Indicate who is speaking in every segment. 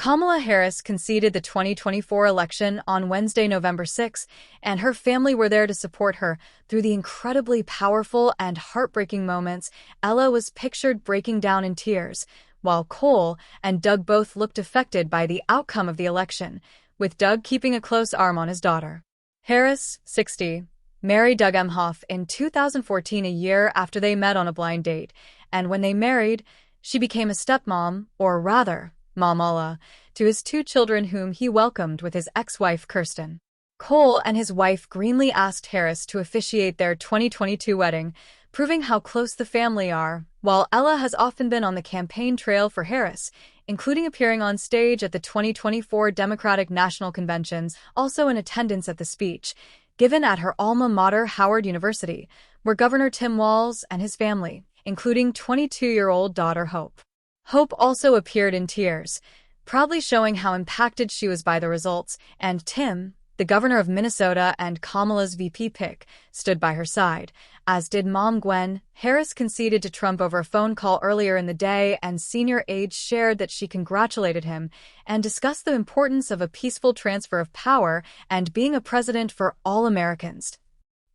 Speaker 1: Kamala Harris conceded the 2024 election on Wednesday, November 6, and her family were there to support her. Through the incredibly powerful and heartbreaking moments, Ella was pictured breaking down in tears, while Cole and Doug both looked affected by the outcome of the election, with Doug keeping a close arm on his daughter. Harris, 60, married Doug Emhoff in 2014, a year after they met on a blind date, and when they married, she became a stepmom, or rather, Mamala, to his two children whom he welcomed with his ex-wife Kerstin. Cole and his wife greenly asked Harris to officiate their 2022 wedding, proving how close the family are, while Ella has often been on the campaign trail for Harris, including appearing on stage at the 2024 Democratic National Conventions, also in attendance at the speech given at her alma mater, Howard University, where Governor Tim Walz and his family, including 22-year-old daughter Hope. Hope also appeared in tears, proudly showing how impacted she was by the results, and Tim, the governor of Minnesota and Kamala's VP pick, stood by her side, as did Mom Gwen. Harris conceded to Trump over a phone call earlier in the day, and senior aides shared that she congratulated him and discussed the importance of a peaceful transfer of power and being a president for all Americans.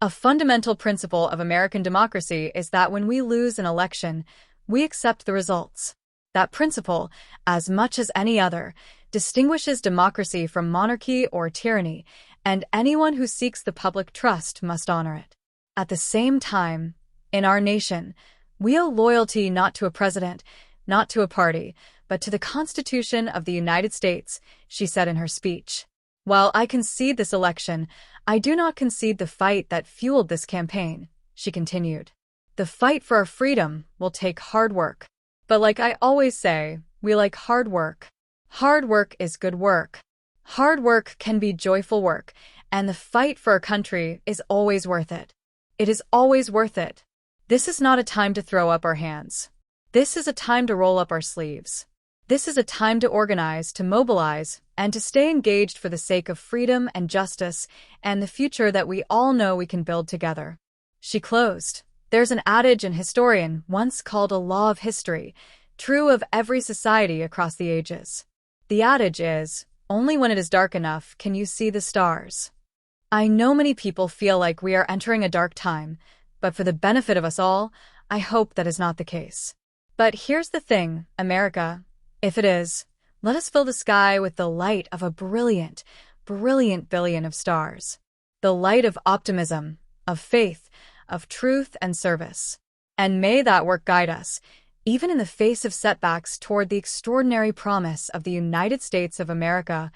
Speaker 1: A fundamental principle of American democracy is that when we lose an election, we accept the results. That principle, as much as any other, distinguishes democracy from monarchy or tyranny, and anyone who seeks the public trust must honor it. At the same time, in our nation, we owe loyalty not to a president, not to a party, but to the Constitution of the United States, she said in her speech. While I concede this election, I do not concede the fight that fueled this campaign, she continued. The fight for our freedom will take hard work. But like I always say, we like hard work. Hard work is good work. Hard work can be joyful work, and the fight for our country is always worth it. It is always worth it. This is not a time to throw up our hands. This is a time to roll up our sleeves. This is a time to organize, to mobilize, and to stay engaged for the sake of freedom and justice and the future that we all know we can build together. She closed. There's an adage an historian once called a law of history, true of every society across the ages. The adage is, only when it is dark enough can you see the stars. I know many people feel like we are entering a dark time, but for the benefit of us all, I hope that is not the case. But here's the thing, America, if it is, let us fill the sky with the light of a brilliant, brilliant billion of stars. The light of optimism, of faith, of truth and service. And may that work guide us, even in the face of setbacks, toward the extraordinary promise of the United States of America